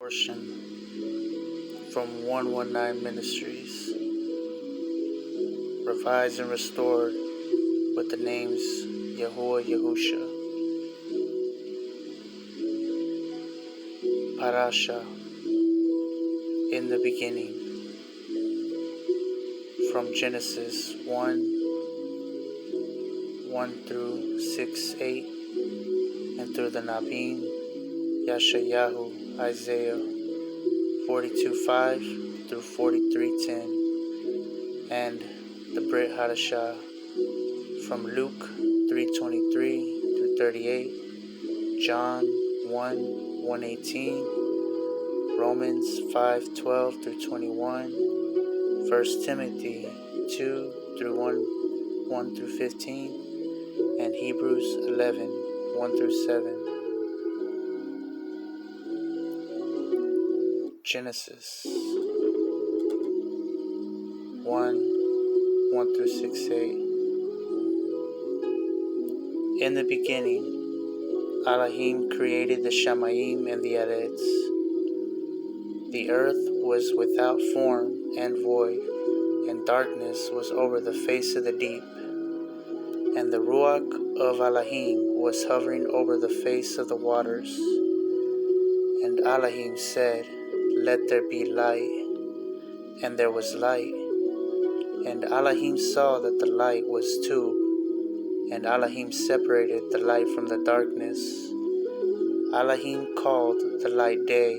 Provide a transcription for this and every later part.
portion from 119 Ministries, revised and restored with the names YAHUSHA, Barashyt, in the beginning, from Genesis 1 through 6:8, and through the Nabim, Yeshayahu, Isaiah 42:5 through 43:10, and the Brit Hadashah from Luke 3:23 through 38, John 1:18, Romans 5:12 through 21, 1 Timothy 2 through 1 through 15, and Hebrews 11:1 through 7. Genesis 1:1 through 6:8. In the beginning, Elohim created the Shamayim and the Arets. The earth was without form and void, and darkness was over the face of the deep. And the Ruach of Elohim was hovering over the face of the waters. And Elohim said, "Let there be light." And there was light. And Elohim saw that the light was tube. And Elohim separated the light from the darkness. Elohim called the light day,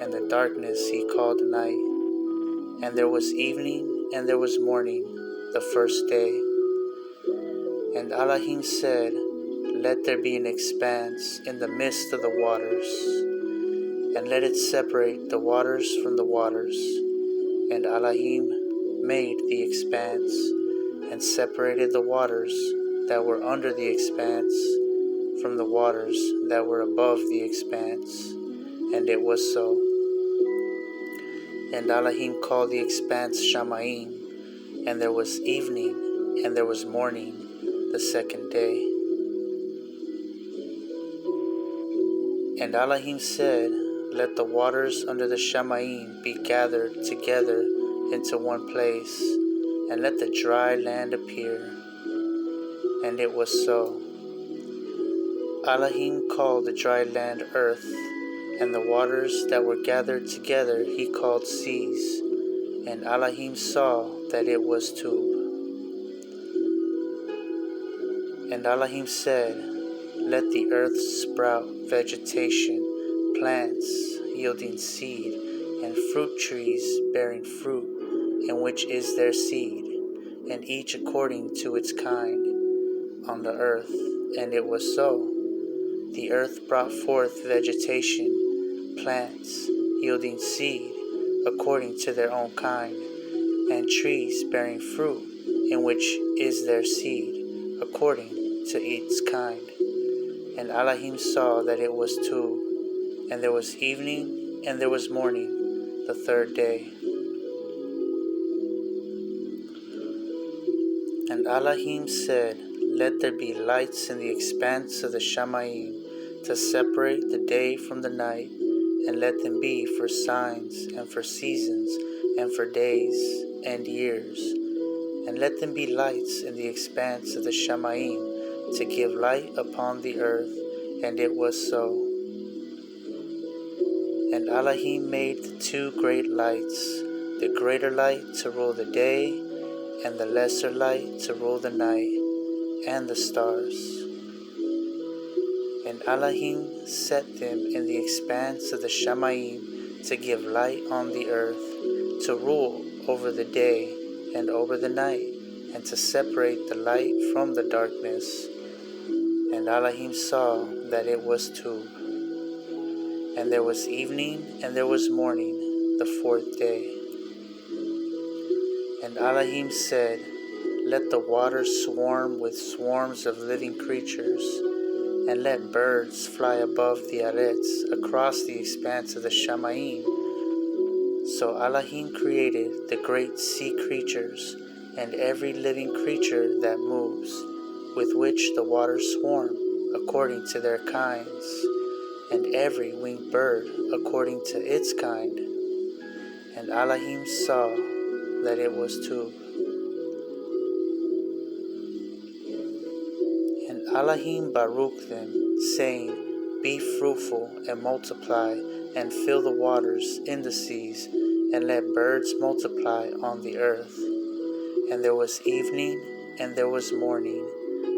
and the darkness he called night. And there was evening, and there was morning, the first day. And Elohim said, "Let there be an expanse in the midst of the waters, and let it separate the waters from the waters." And Elohim made the expanse, and separated the waters that were under the expanse from the waters that were above the expanse. And it was so. And Elohim called the expanse Shamayim, and there was evening, and there was morning, the second day. And Elohim said, "Let the waters under the Shamayim be gathered together into one place, and let the dry land appear." And it was so. Elohim called the dry land earth, and the waters that were gathered together he called seas. And Elohim saw that it was tube. And Elohim said, "Let the earth sprout vegetation, plants yielding seed, and fruit trees bearing fruit, in which is their seed, and each according to its kind, on the earth." And it was so. The earth brought forth vegetation, plants yielding seed, according to their own kind, and trees bearing fruit, in which is their seed, according to its kind. And Elohim saw that it was tube, and there was evening, and there was morning, the third day. And Elohim said, "Let there be lights in the expanse of the Shamayim, to separate the day from the night, and let them be for signs, and for seasons, and for days, and years. And let them be lights in the expanse of the Shamayim, to give light upon the earth." And it was so. And Elohim made the two great lights, the greater light to rule the day, and the lesser light to rule the night, and the stars. And Elohim set them in the expanse of the Shamayim to give light on the earth, to rule over the day and over the night, and to separate the light from the darkness. And Elohim saw that it was tube. And there was evening, and there was morning, the fourth day. And Elohim said, "Let the waters swarm with swarms of living creatures, and let birds fly above the Arets across the expanse of the Shamayim." So Elohim created the great sea creatures, and every living creature that moves, with which the waters swarm, according to their kinds, and every winged bird according to its kind. And Elohim saw that it was two. And Elohim baruched them, saying, Be fruitful and multiply, and fill the waters in the seas, and let birds multiply on the earth. And there was evening, and there was morning,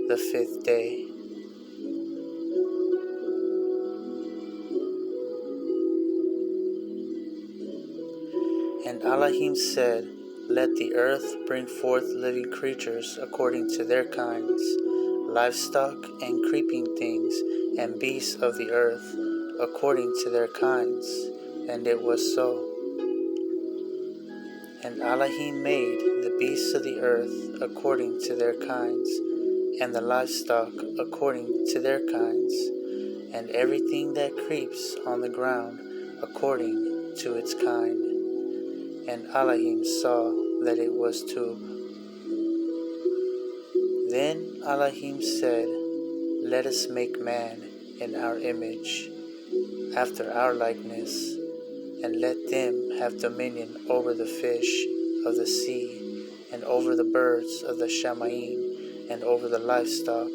the fifth day. And Elohim said, Let the earth bring forth living creatures according to their kinds, livestock and creeping things, and beasts of the earth according to their kinds. And it was so. And Elohim made the beasts of the earth according to their kinds, and the livestock according to their kinds, and everything that creeps on the ground according to its kind. And Elohim saw that it was two. Then Elohim said, Let us make man in our image, after our likeness, and let them have dominion over the fish of the sea, and over the birds of the Shamayim, and over the livestock,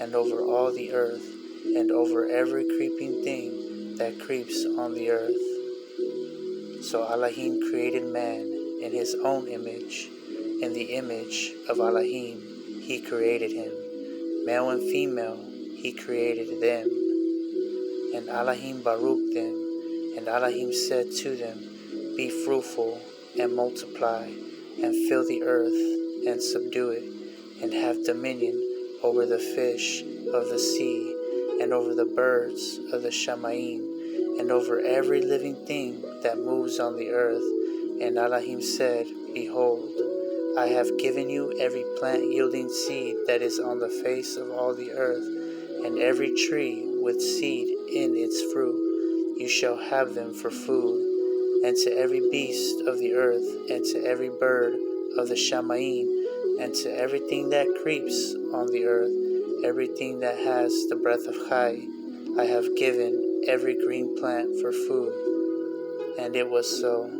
and over all the earth, and over every creeping thing that creeps on the earth. So Elohim created man in his own image. In the image of Elohim he created him. Male and female he created them. And Elohim baruched them. And Elohim said to them, Be fruitful and multiply, and fill the earth and subdue it, and have dominion over the fish of the sea, and over the birds of the Shamayim, and over every living thing that moves on the earth. And Elohim said, Behold, I have given you every plant yielding seed that is on the face of all the earth, and every tree with seed in its fruit. You shall have them for food, and to every beast of the earth, and to every bird of the Shamayim, and to everything that creeps on the earth, everything that has the breath of Chai, I have given every green plant for food. And it was so.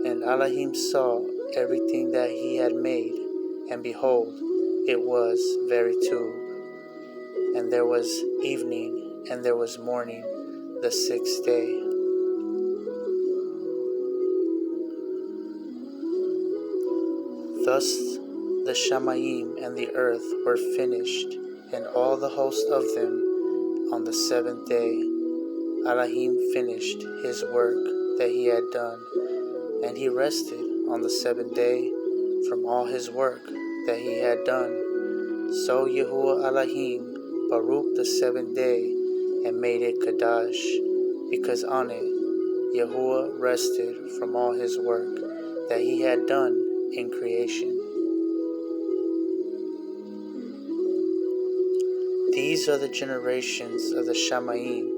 And Elohim saw everything that he had made, and behold, it was very two. And there was evening, and there was morning, the sixth day. Thus the Shamayim and the earth were finished, and all the host of them on the seventh day. Elohim finished his work that he had done, and he rested on the seventh day from all his work that he had done. So Yahuwah Elohim baruched the seventh day and made it Kadash, because on it Yahuwah rested from all his work that he had done in creation. These are the generations of the Shamayim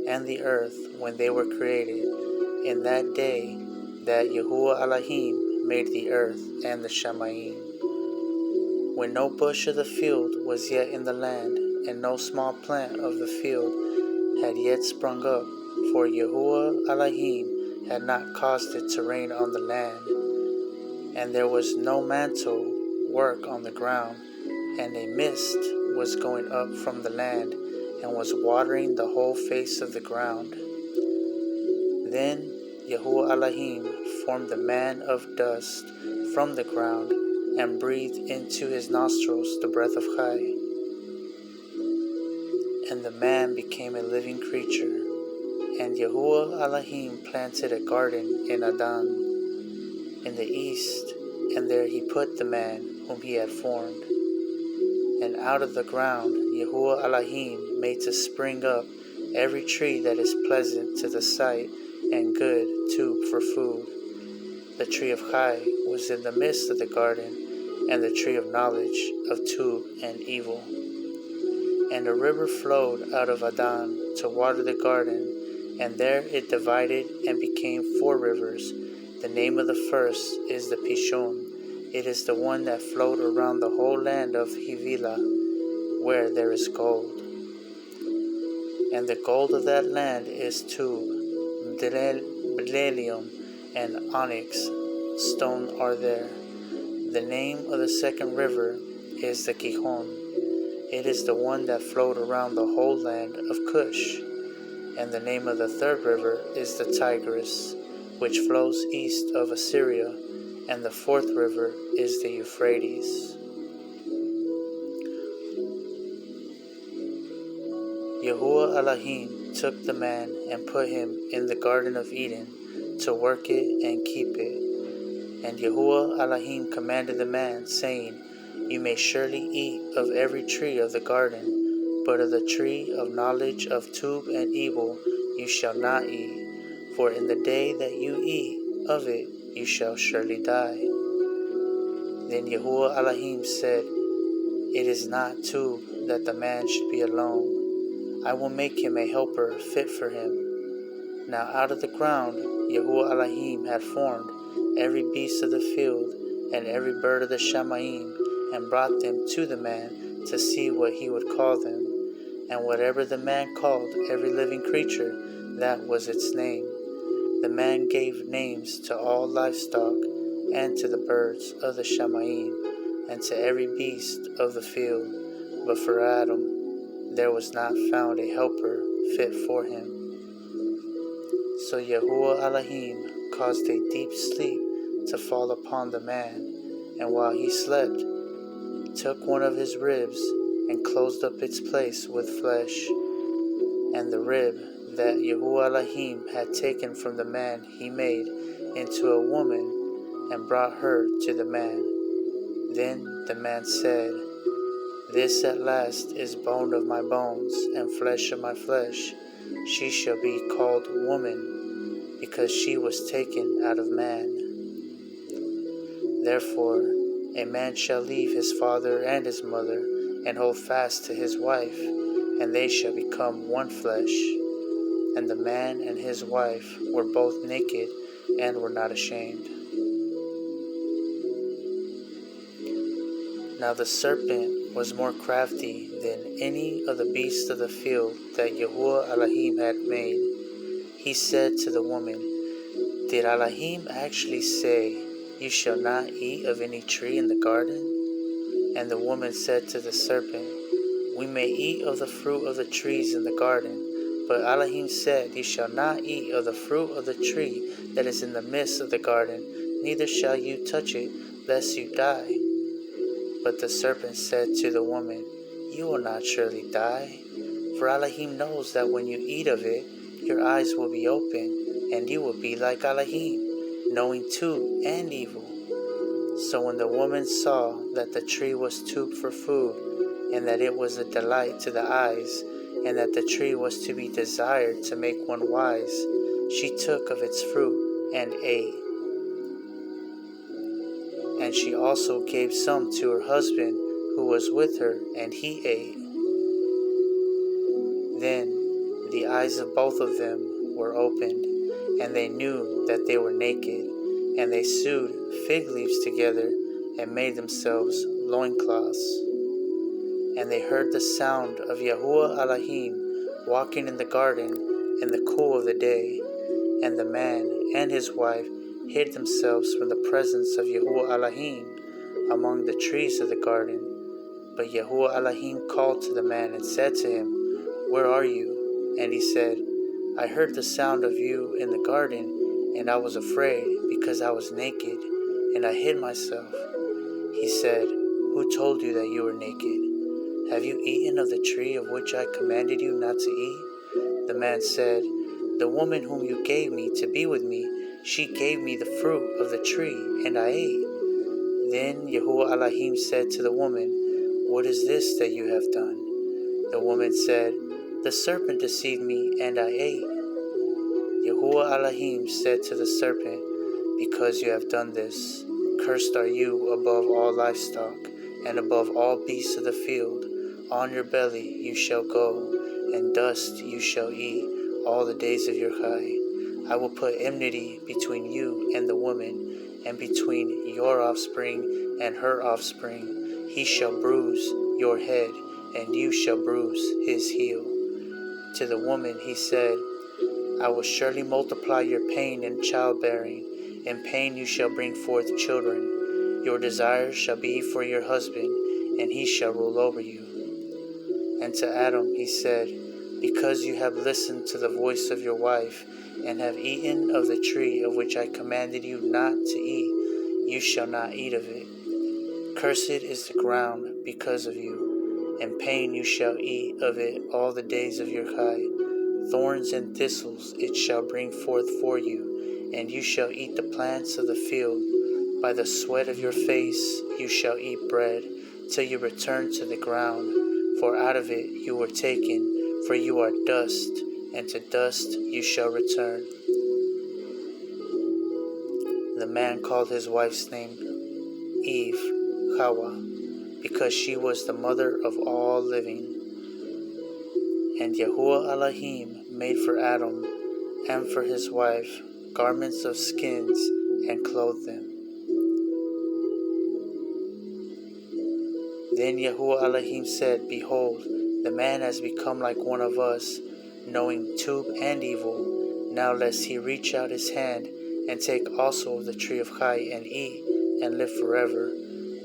and the earth when they were created, in that day that Yahuwah Elohim made the earth and the Shamayim. When no bush of the field was yet in the land, and no small plant of the field had yet sprung up, for Yahuwah Elohim had not caused it to rain on the land, and there was no mantle work on the ground, and a mist was going up from the land, and was watering the whole face of the ground. Then Yahuwah Elohim formed the man of dust from the ground, and breathed into his nostrils the breath of Chai. And the man became a living creature. And Yahuwah Elohim planted a garden in Adan, in the east, and there he put the man whom he had formed. And out of the ground Yahuwah Elohim made to spring up every tree that is pleasant to the sight, and good too for food. The tree of Chai was in the midst of the garden, and the tree of knowledge of good and evil. And a river flowed out of Adan to water the garden, and there it divided and became 4 rivers. The name of the first is the Pishon. It is the one that flowed around the whole land of Havilah, where there is gold. And the gold of that land is tube, bdellium, and onyx stone are there. The name of the second river is the Gihon. It is the one that flowed around the whole land of Cush. And the name of the third river is the Tigris, which flows east of Assyria. And the fourth river is the Euphrates. Yahuwah Alahym took the man and put him in the Garden of Eden to work it and keep it. And Yahuwah Alahym commanded the man, saying, You may surely eat of every tree of the garden, but of the tree of knowledge of good and evil you shall not eat, for in the day that you eat of it you shall surely die. Then Yahuwah Alahym said, It is not too that the man should be alone. I will make him a helper fit for him. Now out of the ground Yahuwah Alahym had formed every beast of the field and every bird of the Shamayim, and brought them to the man to see what he would call them. And whatever the man called every living creature, that was its name. The man gave names to all livestock, and to the birds of the Shamayim, and to every beast of the field. But for Adam there was not found a helper fit for him. So Yahuwah Alahym caused a deep sleep to fall upon the man, and while he slept, took one of his ribs and closed up its place with flesh. And the rib that Yahuwah Alahym had taken from the man he made into a woman and brought her to the man. Then the man said, This at last is bone of my bones and flesh of my flesh. She shall be called woman, because she was taken out of man. Therefore a man shall leave his father and his mother, and hold fast to his wife, and they shall become one flesh. And the man and his wife were both naked, and were not ashamed. Now the serpent was more crafty than any of the beasts of the field that Yahuwah Alahym had made. He said to the woman, Did Alahym actually say, You shall not eat of any tree in the garden? And the woman said to the serpent, We may eat of the fruit of the trees in the garden, but Alahym said, You shall not eat of the fruit of the tree that is in the midst of the garden, neither shall you touch it, lest you die. But the serpent said to the woman, You will not surely die, for Alahym knows that when you eat of it, your eyes will be open, and you will be like Alahym, knowing good and evil. So when the woman saw that the tree was too for food, and that it was a delight to the eyes, and that the tree was to be desired to make one wise, she took of its fruit and ate. And she also gave some to her husband who was with her, and he ate. Then the eyes of both of them were opened, and they knew that they were naked, and they sewed fig leaves together and made themselves loincloths. And they heard the sound of Yahuwah Alahym walking in the garden in the cool of the day, and the man and his wife hid themselves from the presence of Yahuwah Alahym among the trees of the garden. But Yahuwah Alahym called to the man and said to him, Where are you? And he said, I heard the sound of you in the garden, and I was afraid, because I was naked, and I hid myself. He said, Who told you that you were naked? Have you eaten of the tree of which I commanded you not to eat? The man said, The woman whom you gave me to be with me, she gave me the fruit of the tree, and I ate. Then Yahuwah Alahym said to the woman, What is this that you have done? The woman said, The serpent deceived me, and I ate. Yahuwah Alahym said to the serpent, Because you have done this, cursed are you above all livestock, and above all beasts of the field. On your belly you shall go, and dust you shall eat all the days of your life. I will put enmity between you and the woman, and between your offspring and her offspring. He shall bruise your head, and you shall bruise his heel. To the woman he said, I will surely multiply your pain in childbearing. In pain you shall bring forth children. Your desire shall be for your husband, and he shall rule over you. And to Adam he said, because you have listened to the voice of your wife, and have eaten of the tree of which I commanded you not to eat, you shall not eat of it. Cursed is the ground because of you. In pain you shall eat of it all the days of your life. Thorns and thistles it shall bring forth for you, and you shall eat the plants of the field. By the sweat of your face you shall eat bread, till you return to the ground. For out of it you were taken, for you are dust, and to dust you shall return. The man called his wife's name Eve, Hawa, because she was the mother of all living. And Yahuwah Alahym made for Adam and for his wife garments of skins and clothed them. Then Yahuwah Alahym said, behold, the man has become like one of us, knowing good and evil. Now lest he reach out his hand and take also of the tree of Chai and eat and live forever.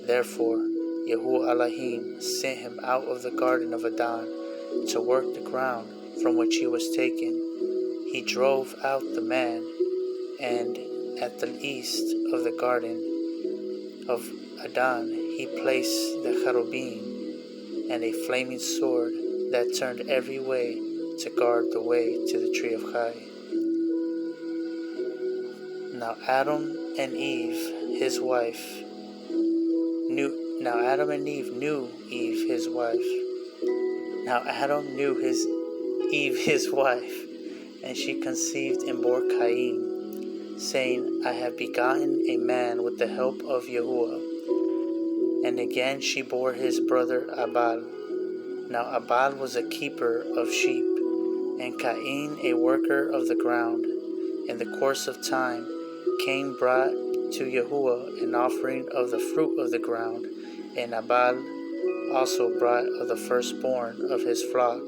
Therefore Yahuwah Alahym sent him out of the garden of Eden to work the ground from which he was taken. He drove out the man, and at the east of the garden of Eden he placed the cherubim and a flaming sword that turned every way to guard the way to the tree of Chai. Now Adam and Eve his wife knew Eve his wife. Now Adam knew Eve his wife, and she conceived and bore Cain, saying, I have begotten a man with the help of Yahuwah. And again she bore his brother Abal. Now Abal was a keeper of sheep, and Cain a worker of the ground. In the course of time, Cain brought to Yahuwah an offering of the fruit of the ground, and Abal also brought of the firstborn of his flock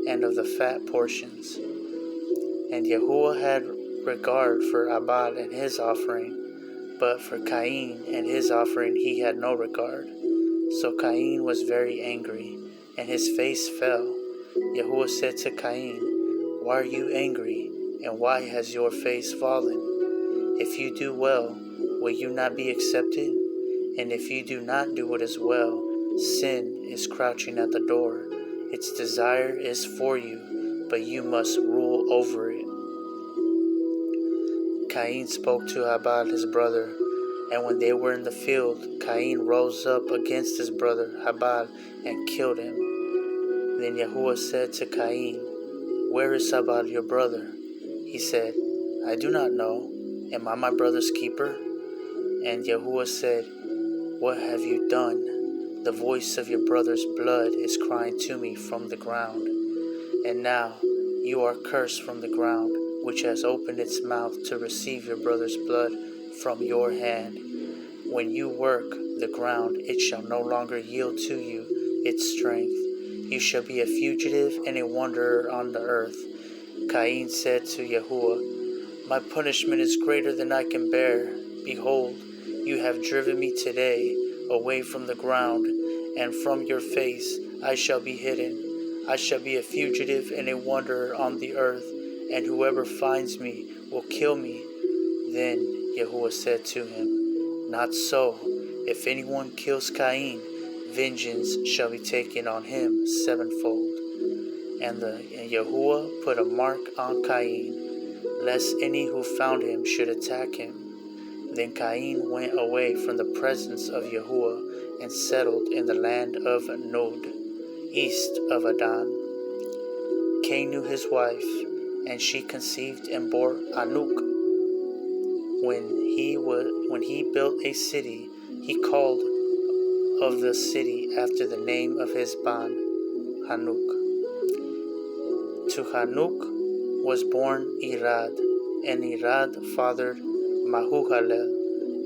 and of the fat portions. And Yahuwah had regard for Abal and his offering, but for Cain and his offering he had no regard. So Cain was very angry, and his face fell. Yahuwah said to Cain, why are you angry, and why has your face fallen? If you do well, will you not be accepted? And if you do not do what is well, sin is crouching at the door. Its desire is for you, but you must rule over it. Cain spoke to Abal his brother, and when they were in the field, Cain rose up against his brother Abal and killed him. Then Yahuwah said to Cain, where is Abal your brother? He said, I do not know. Am I my brother's keeper? And Yahuwah said, what have you done? The voice of your brother's blood is crying to me from the ground. And now you are cursed from the ground, which has opened its mouth to receive your brother's blood from your hand. When you work the ground, it shall no longer yield to you its strength. You shall be a fugitive and a wanderer on the earth. Cain said to Yahuwah, my punishment is greater than I can bear. Behold, you have driven me today away from the ground, and from your face I shall be hidden. I shall be a fugitive and a wanderer on the earth, and whoever finds me will kill me. Then Yahuwah said to him, not so. If anyone kills Cain, vengeance shall be taken on him sevenfold. And Yahuwah put a mark on Cain, lest any who found him should attack him. Then Cain went away from the presence of Yahuwah and settled in the land of Nod, east of Eden. Cain knew his wife, and she conceived and bore Anuk. When he built a city, he called of the city after the name of his bond, Hanuk. To Hanuk was born Irad, and Irad fathered Mahuhalel,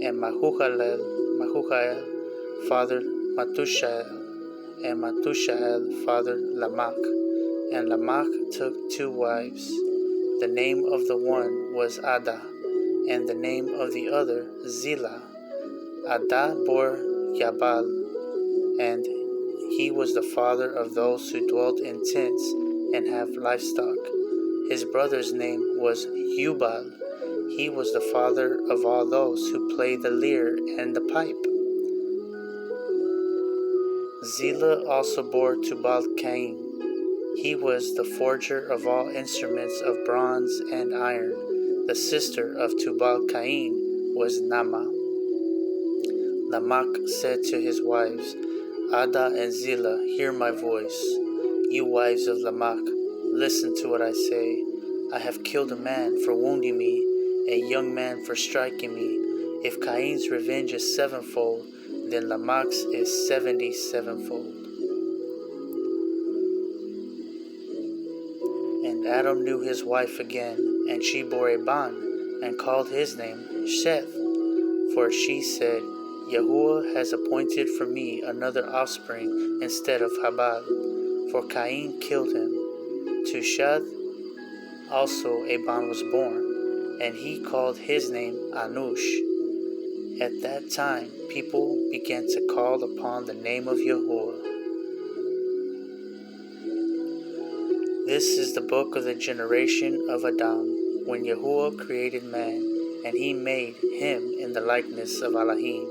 and Mahuhael fathered Matushael, and Matushael fathered Lamach, And Lamech took 2 wives. The name of the one was Ada, and the name of the other Zillah. Ada bore Yabal, and he was the father of those who dwelt in tents and have livestock. His brother's name was Yubal. He was the father of all those who play the lyre and the pipe. Zillah also bore Tubal-Cain. He was the forger of all instruments of bronze and iron. The sister of Tubal-Cain was Naamah. Lamech said to his wives, Ada and Zillah, hear my voice. You wives of Lamech, listen to what I say. I have killed a man for wounding me, a young man for striking me. If Cain's revenge is 7-fold, then Lamech's is 77-fold. And Adam knew his wife again, and she bore a ban, and called his name Sheth. For she said, Yahuwah has appointed for me another offspring instead of Habal, for Cain killed him. To Sheth also a ban was born, and he called his name Anush. At that time, people began to call upon the name of Yahuwah. This is the book of the generation of Adam, when Yahuwah created man, and he made him in the likeness of Alahym.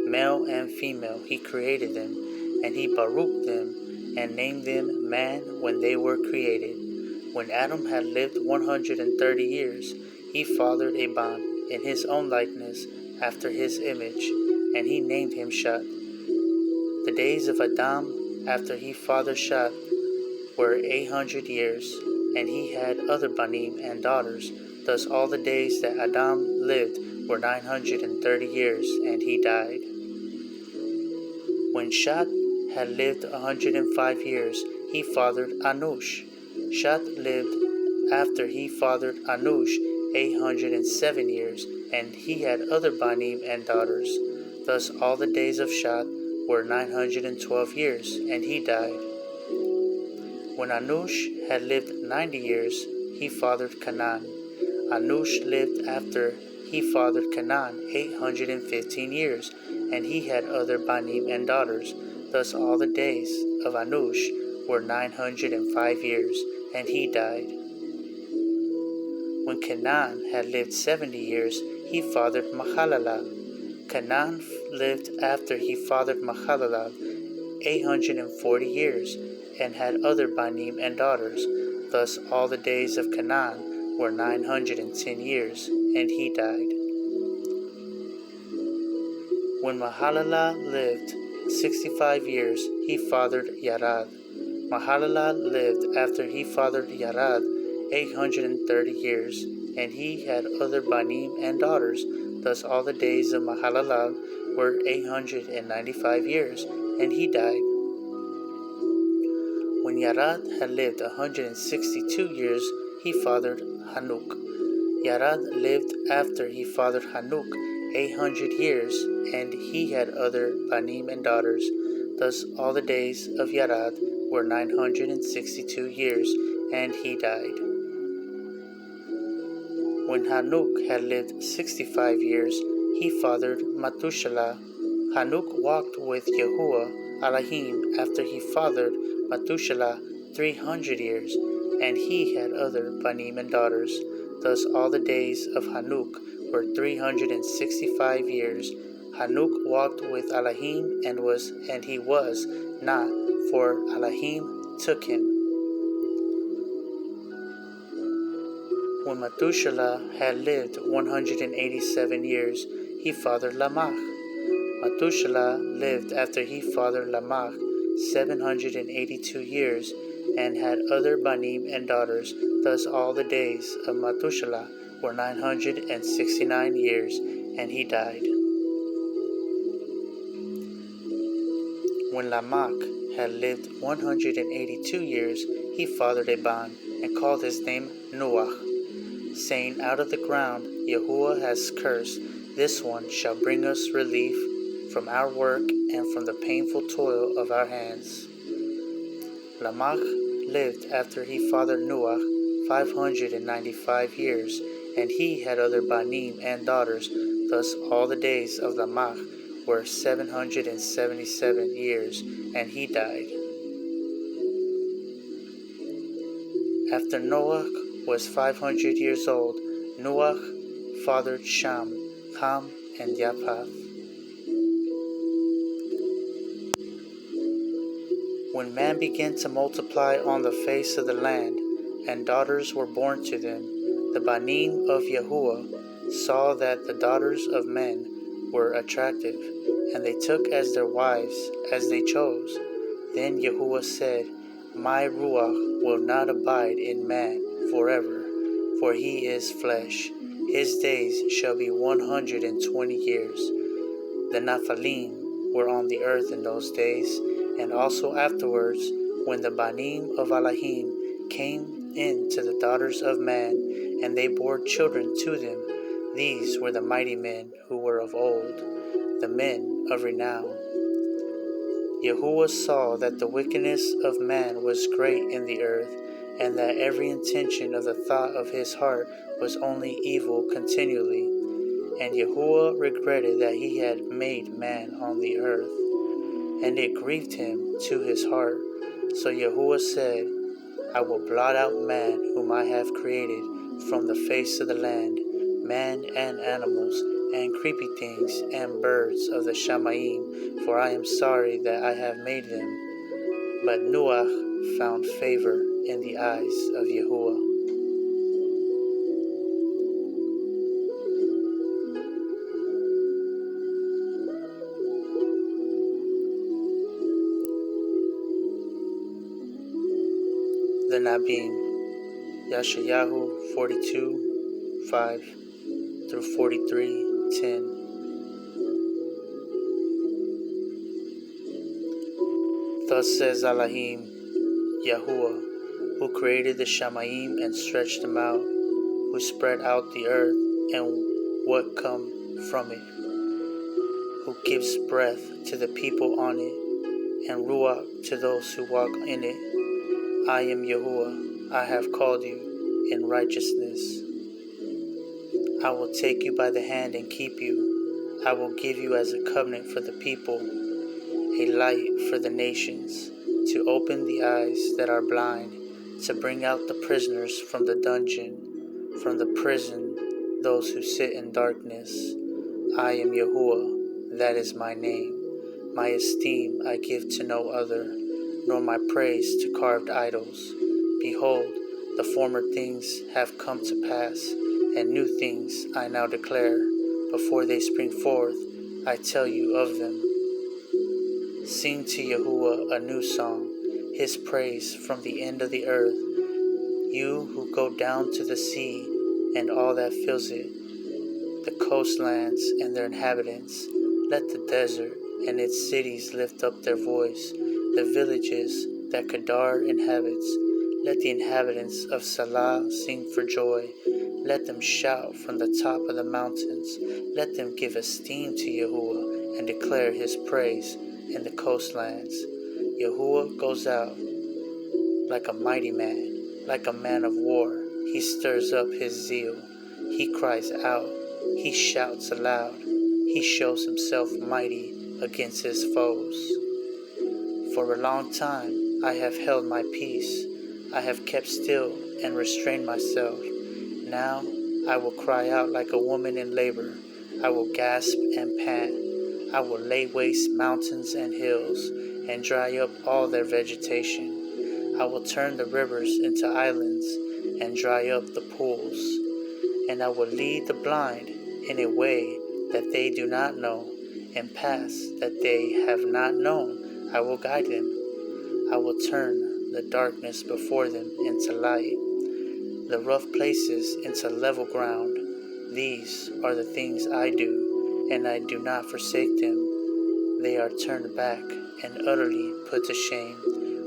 Male and female he created them, and he baruched them, and named them man when they were created. When Adam had lived 130 years, he fathered a ban in his own likeness, after his image, and he named him Shat. The days of Adam after he fathered Shat were 800 years, and he had other banim and daughters. Thus all the days that Adam lived were 930 years, and he died. When Shat had lived 105 years, he fathered Anush. Shat lived after he fathered Anush 807 years, and he had other banim and daughters. Thus all the days of Shat were 912 years, and he died. When Anush had lived 90 years, he fathered Canaan. Anush lived after he fathered Canaan 815 years, and he had other banim and daughters. Thus all the days of Anush were 905 years, and he died. When Canaan had lived 70 years, he fathered Mahalalel. Canaan lived after he fathered Mahalalel 840 years, and had other banim and daughters. Thus all the days of Canaan were 910 years, and he died. When Mahalalel lived 65 years, he fathered Yared. Mahalalel lived after he fathered Yared 830 years, and he had other banim and daughters. Thus all the days of Mahalalel were 895 years, and he died. When Yared had lived 162 years, he fathered Hanuk. Yared lived after he fathered Hanuk 800 years, and he had other banim and daughters. Thus all the days of Yared were 962 years, and he died. When Hanuk had lived 65 years, he fathered Matushalah. Hanuk walked with Yahuwah Alahym after he fathered Matushalah 300 years, and he had other banim and daughters. Thus all the days of Hanuk were 365 years. Hanuk walked with Alahym and he was not, for Alahym took him. When Matushalah had lived 187 years, he fathered Lamech. Matushalah lived after he fathered Lamech 782 years, and had other banim and daughters. Thus all the days of Matushalah were 969 years, and he died. When Lamech had lived 182 years, he fathered a ban, and called his name Noah, saying, Out of the ground Yahuwah has cursed, this one shall bring us relief from our work and from the painful toil of our hands. Lamech lived after he fathered Noah 595 years, and he had other banim and daughters. Thus all the days of Lamech were 777 years, and he died. After Noah was 500 years old, Noah fathered Shem, Ham, and Japheth. When man began to multiply on the face of the land, and daughters were born to them, the banim of Yahuwah saw that the daughters of men were attractive, and they took as their wives as they chose. Then Yahuwah said, My Ruach will not abide in man forever, for he is flesh. His days shall be 120 years. The Nephilim were on the earth in those days, and also afterwards, when the banim of Alahym came in to the daughters of man, and they bore children to them. These were the mighty men who were of old, the men of renown. Yahuwah saw that the wickedness of man was great in the earth, and that every intention of the thought of his heart was only evil continually. And Yahuwah regretted that he had made man on the earth, and it grieved him to his heart. So Yahuwah said, I will blot out man whom I have created from the face of the land, man and animals, and creepy things, and birds of the Shamayim, for I am sorry that I have made them. But Noah found favor in the eyes of Yahuwah. The Nabim, Yeshayahu 42:5 through 43:10. Thus says Alahym, Yahuwah, who created the Shamayim and stretched them out, who spread out the earth and what come from it, who gives breath to the people on it, and Ruach to those who walk in it. I am Yahuwah, I have called you in righteousness. I will take you by the hand and keep you. I will give you as a covenant for the people, a light for the nations, to open the eyes that are blind, to bring out the prisoners from the dungeon, from the prison those who sit in darkness. I am Yahuwah, that is my name. My esteem I give to no other, nor my praise to carved idols. Behold, the former things have come to pass, and new things I now declare. Before they spring forth, I tell you of them. Sing to Yahuwah a new song, his praise from the end of the earth. You who go down to the sea and all that fills it, the coastlands and their inhabitants. Let the desert and its cities lift up their voice, the villages that Kedar inhabits. Let the inhabitants of Salah sing for joy. Let them shout from the top of the mountains. Let them give esteem to Yahuwah and declare his praise in the coastlands. Yahuwah goes out like a mighty man, like a man of war. He stirs up his zeal. He cries out. He shouts aloud. He shows himself mighty against his foes. For a long time I have held my peace. I have kept still and restrained myself. Now I will cry out like a woman in labor. I will gasp and pant. I will lay waste mountains and hills and dry up all their vegetation. I will turn the rivers into islands and dry up the pools. And I will lead the blind in a way that they do not know, and paths that they have not known. I will guide them. I will turn the darkness before them into light, the rough places into level ground. These are the things I do, and I do not forsake them. They are turned back and utterly put to shame,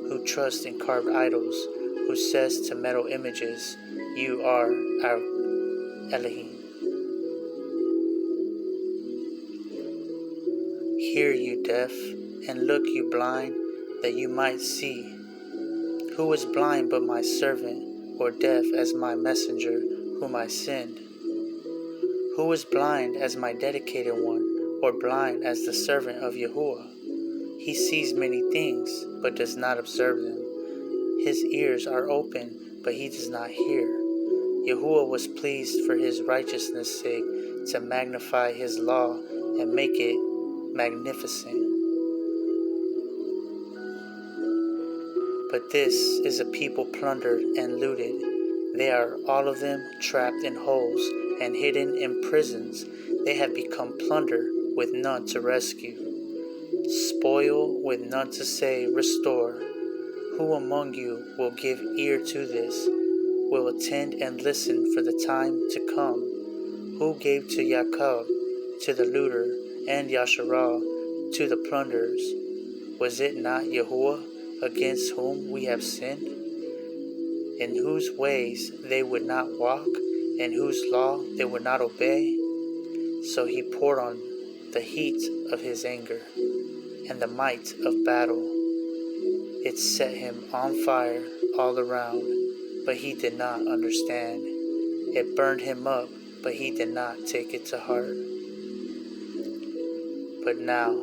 who trust in carved idols, who says to metal images, You are our Elohim. Hear you deaf, and look you blind, that you might see, Who is blind but my servant, or deaf as my messenger whom I send? Who is blind as my dedicated one, or blind as the servant of Yahuwah? He sees many things, but does not observe them. His ears are open, but he does not hear. Yahuwah was pleased for his righteousness' sake to magnify his law and make it magnificent. But this is a people plundered and looted. They are all of them trapped in holes and hidden in prisons. They have become plunder with none to rescue, spoil with none to say, restore. Who among you will give ear to this, will attend and listen for the time to come? Who gave to Yaakov, to the looter, and Yasharal, to the plunderers? Was it not Yahuwah against whom we have sinned? In whose ways they would not walk, and whose law they would not obey? So he poured on the heat of his anger, and the might of battle. It set him on fire all around, but he did not understand. It burned him up, but he did not take it to heart. But now,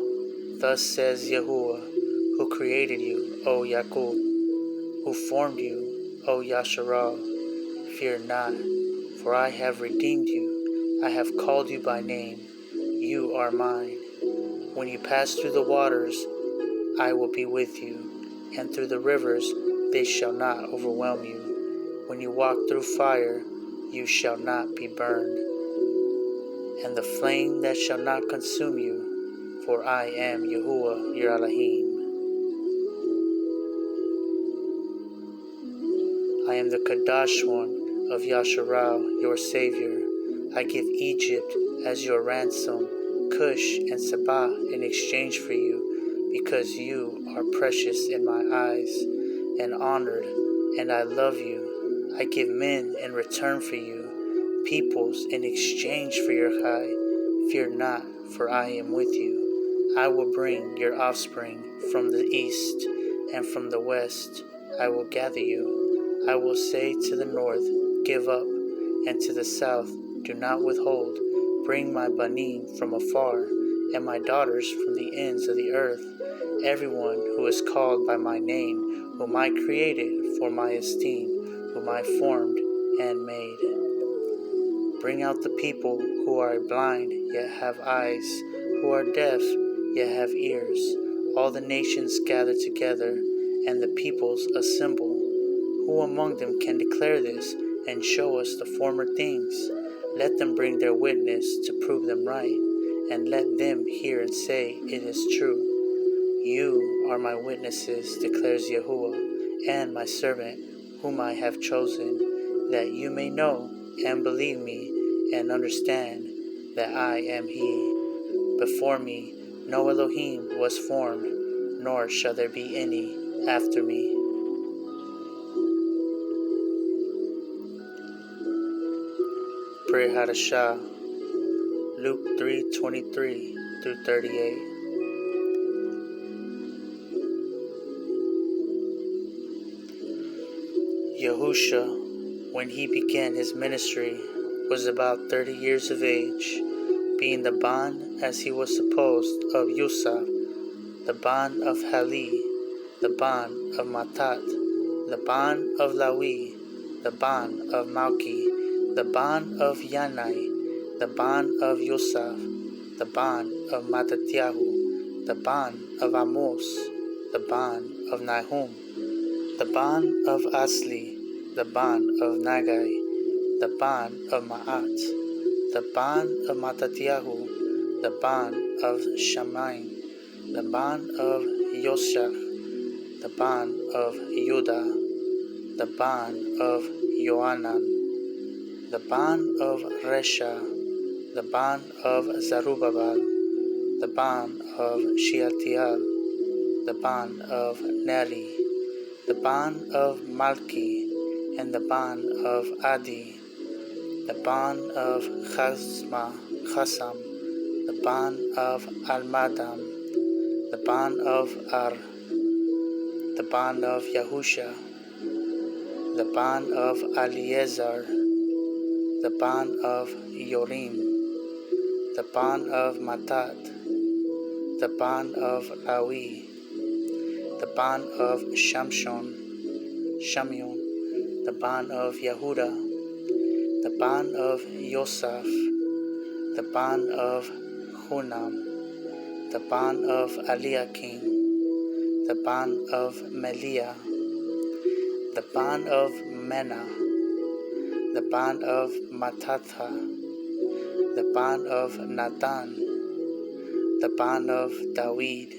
thus says Yahuwah, who created you, O Yaakov, who formed you, O Yasharal, fear not, for I have redeemed you. I have called you by name. You are mine. When you pass through the waters, I will be with you, and through the rivers, they shall not overwhelm you. When you walk through fire, you shall not be burned, and the flame that shall not consume you, for I am Yahuwah your Elohim. I am the Kadash one of Yasharal, your Savior. I give Egypt as your ransom, Cush and Saba in exchange for you, because you are precious in my eyes and honored, and I love you. I give men in return for you, peoples in exchange for your chai. Fear not, for I am with you. I will bring your offspring from the east, and from the west I will gather you. I will say to the north, give up, and to the south, do not withhold. Bring my banim from afar, and my daughters from the ends of the earth. Everyone who is called by my name, whom I created for my esteem, whom I formed and made. Bring out the people who are blind, yet have eyes, who are deaf, yet have ears. All the nations gather together, and the peoples assemble. Who among them can declare this and show us the former things? Let them bring their witness to prove them right, and let them hear and say, it is true. You are my witnesses, declares Yahuwah, and my servant, whom I have chosen, that you may know and believe me and understand that I am He. Before me no Elohim was formed, nor shall there be any after me. Prayer Hadashah, Luke 3:23 through 38. Yahusha, when he began his ministry, was about 30 years of age, being the ban, as he was supposed, of Yusuf, the ban of Hali, the ban of Matat, the ban of Lawi, the ban of Malki, the ban of Yanai, the ban of Yosef, the ban of Mattatyahu, the ban of Amos, the ban of Nahum, the ban of Asli, the ban of Nagai, the ban of Ma'at, the ban of Mattatyahu, the ban of Shamaim, the ban of Yoshach, the ban of Yudah, the ban of Yohanan, the ban of Resha, the ban of Zerubbabel, the ban of Shealtiel, the ban of Neri, the ban of Malki, and the ban of Adi, the ban of Chasam, the ban of Almadam, the ban of Ar, the ban of Yahusha, the bond of Eliezer, the bond of Yorim, the bond of Matat, the bond of Lawi, the bond of Shamshon, the bond of Yehuda, the bond of Yosef, the bond of Hunam, the bond of Eliakim, the bond of Meliah, the bond of Mena, the bond of Matatha, the bond of Natan, the bond of Dawid,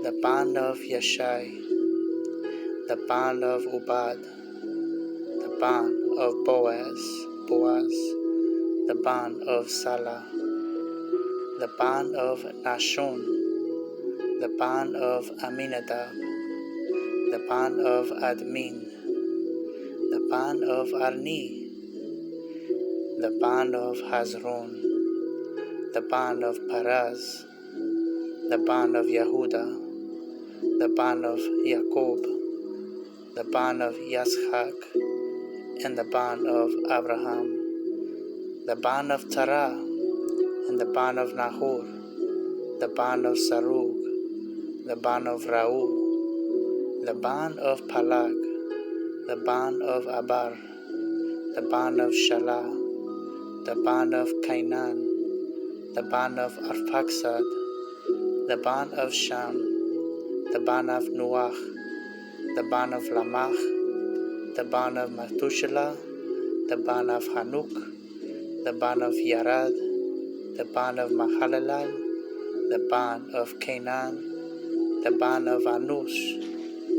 the bond of Yeshai, the bond of Ubad, the bond of Boaz, the bond of Salah, the bond of Nashon, the bond of Aminadab, the bond of Admin, the bond of Arni, the bond of Hazron, the bond of Paraz, the bond of Yehuda, the bond of Jacob, the bond of Yishak, and the bond of Abraham, the bond of Turah, and the bond of Nahor, the bond of Sarug, the bond of Rau, the bond of Palag, the bond of Abar, the bond of Shalah, the bond of Cainan, the bond of Arphaxad, the bond of Sham, the bond of Noach, the bond of Lamach, the bond of Methuselah, the bond of Hanuk, the bond of Yarad, the bond of Mahalalel, the bond of Canaan, the bond of Anush,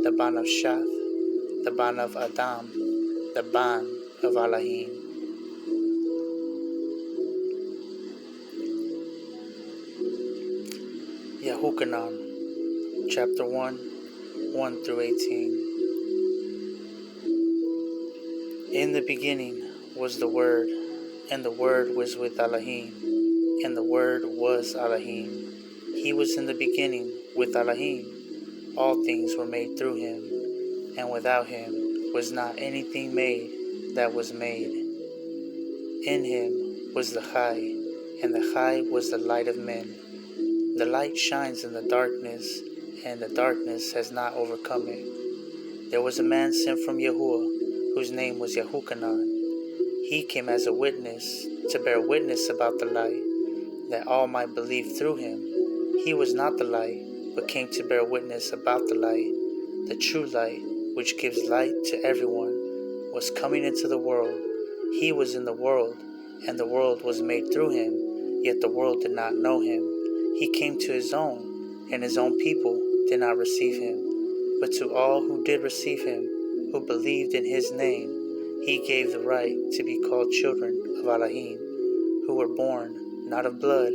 the bond of Shath, the bond of Adam, the bond of Alahym. Yahuchanan, chapter 1, 1 through 18. In the beginning was the Word, and the Word was with Alahym, and the Word was Alahym. He was in the beginning with Alahym. All things were made through him, and without him was not anything made that was made. In him was the Chai, and the Chai was the light of men. The light shines in the darkness, and the darkness has not overcome it. There was a man sent from Yahuwah, whose name was Yahuchanan. He came as a witness, to bear witness about the light, that all might believe through him. He was not the light, but came to bear witness about the light. The true light, which gives light to everyone, was coming into the world. He was in the world, and the world was made through him, yet the world did not know him. He came to his own, and his own people did not receive him. But to all who did receive him, who believed in his name, he gave the right to be called children of Alahym, who were born not of blood,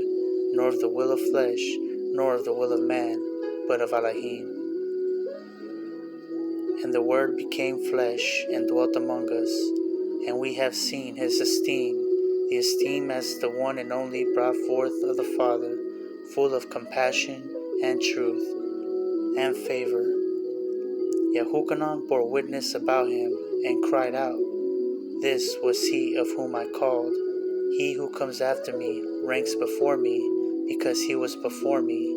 nor of the will of flesh, nor of the will of man, but of Alahym. And the Word became flesh and dwelt among us, and we have seen his esteem, the esteem as the one and only brought forth of the Father, full of compassion and truth and favor. Yahuchanan bore witness about him and cried out, "This was he of whom I called. He who comes after me ranks before me, because he was before me.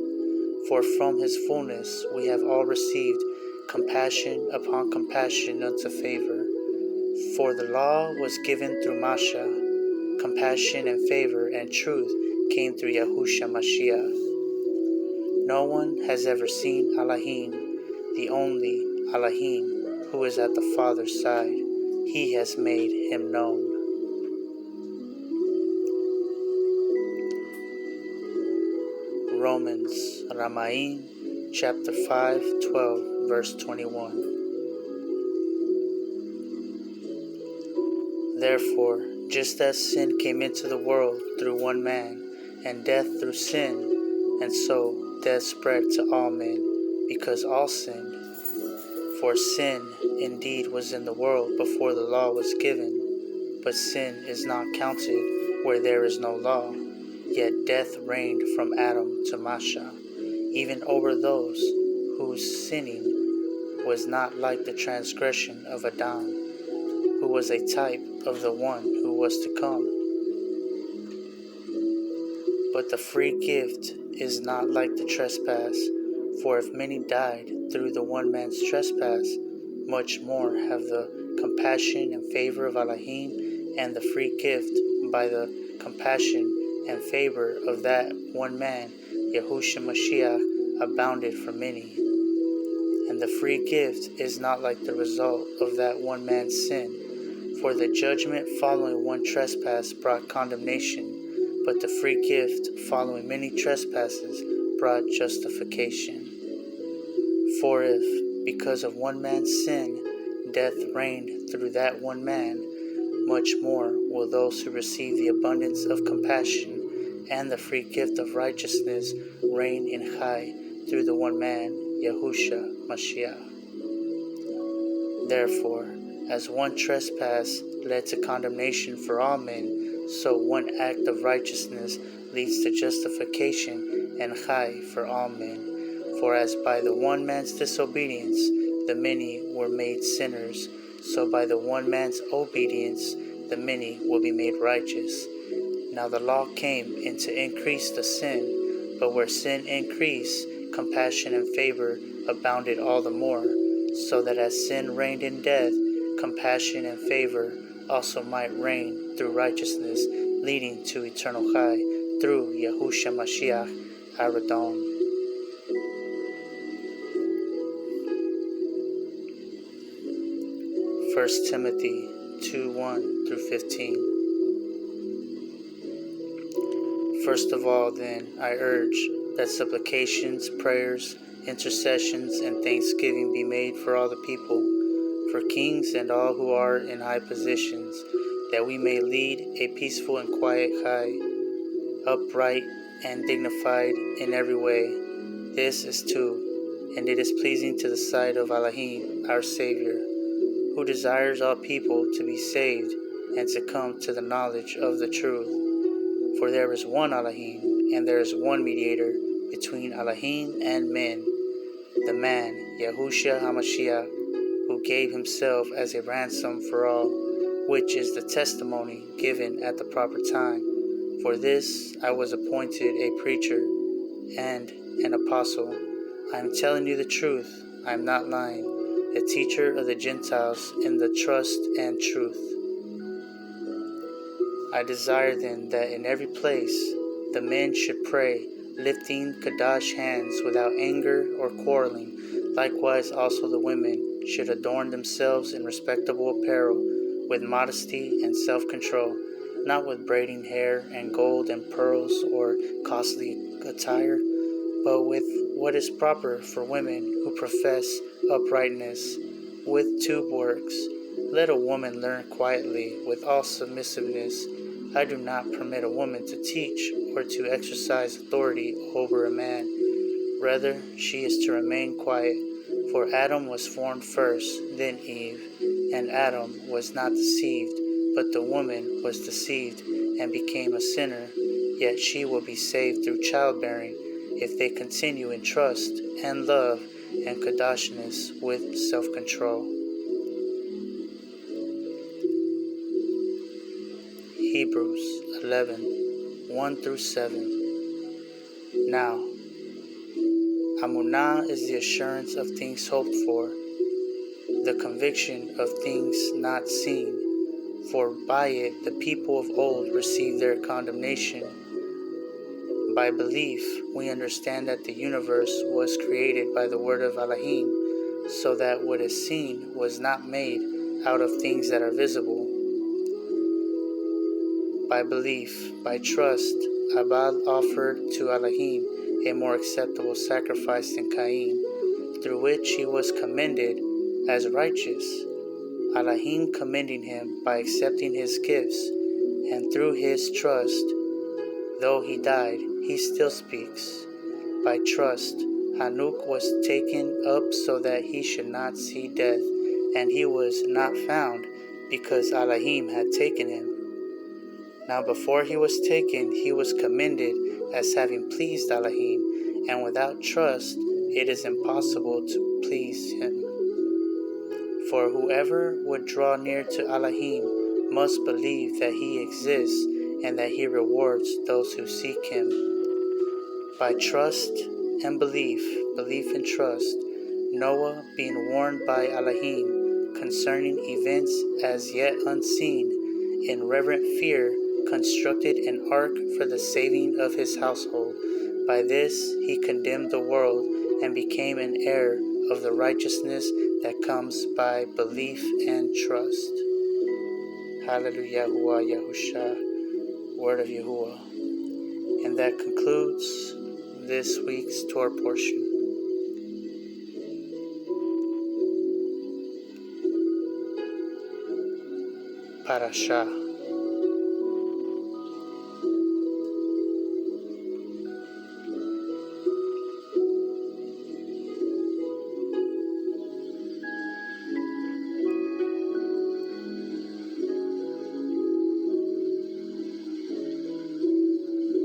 For from his fullness we have all received compassion upon compassion unto favor. For the law was given through Masha, compassion and favor and truth came through Yahusha Mashiach. No one has ever seen Alahym, the only Alahym, who is at the Father's side. He has made him known." Romans, Ramaim, chapter 5, 12, verse 21. Therefore, just as sin came into the world through one man, and death through sin, and so death spread to all men, because all sinned. For sin indeed was in the world before the law was given, but sin is not counted where there is no law. Yet death reigned from Adam to Masha, even over those whose sinning was not like the transgression of Adam, who was a type of the one who was to come. But the free gift is not like the trespass, for if many died through the one man's trespass, much more have the compassion and favor of Elohim and the free gift by the compassion and favor of that one man, Yahusha Mashiach, abounded for many. And the free gift is not like the result of that one man's sin, for the judgment following one trespass brought condemnation, but the free gift following many trespasses brought justification. For if, because of one man's sin, death reigned through that one man, much more will those who receive the abundance of compassion and the free gift of righteousness reign in high through the one man, Yahusha Mashiach. Therefore, as one trespass led to condemnation for all men, so one act of righteousness leads to justification and high for all men. For as by the one man's disobedience the many were made sinners, so by the one man's obedience the many will be made righteous. Now the law came in to increase the sin, but where sin increased, compassion and favor abounded all the more, so that as sin reigned in death, compassion and favor also might reign through righteousness, leading to eternal high, through Yahusha Mashiach, our Adon. 1 Timothy 2:1-15. First of all, then, I urge that supplications, prayers, intercessions, and thanksgiving be made for all the people, for kings and all who are in high positions, that we may lead a peaceful and quiet, high, upright, and dignified in every way. This is true, and it is pleasing to the sight of Elohim, our Savior, who desires all people to be saved and to come to the knowledge of the truth. For there is one Elohim, and there is one mediator between Elohim and men, the man, Yahusha HaMashiach, who gave himself as a ransom for all, which is the testimony given at the proper time. For this I was appointed a preacher and an apostle. I am telling you the truth, I am not lying, a teacher of the Gentiles in the trust and truth. I desire then that in every place the men should pray, lifting Kadash hands without anger or quarreling. Likewise also the women should adorn themselves in respectable apparel, with modesty and self-control, not with braiding hair and gold and pearls or costly attire, but with what is proper for women who profess uprightness, with tube works. Let a woman learn quietly with all submissiveness. I do not permit a woman to teach or to exercise authority over a man. Rather, she is to remain quiet. For Adam was formed first, then Eve, and Adam was not deceived, but the woman was deceived and became a sinner. Yet she will be saved through childbearing, if they continue in trust and love and kadashness with self-control. Hebrews 11:1-7. Now, Amunah is the assurance of things hoped for, the conviction of things not seen. For by it the people of old received their condemnation. By belief, we understand that the universe was created by the word of Elohim, so that what is seen was not made out of things that are visible. By belief, by trust, Abel offered to Elohim a more acceptable sacrifice than Cain, through which he was commended as righteous, Elohim commending him by accepting his gifts, and through his trust, though he died, he still speaks. By trust, Hanuk was taken up so that he should not see death, and he was not found, because Elohim had taken him. Now before he was taken, he was commended as having pleased Elohim, and without trust it is impossible to please him. For whoever would draw near to Elohim must believe that he exists and that he rewards those who seek him. By trust and belief and trust, Noah, being warned by Elohim concerning events as yet unseen, in reverent fear constructed an ark for the saving of his household. By this he condemned the world and became an heir of the righteousness that comes by belief and trust. Hallelujah, Yahusha, word of Yahuwah. And that concludes this week's Torah portion. Barashyt.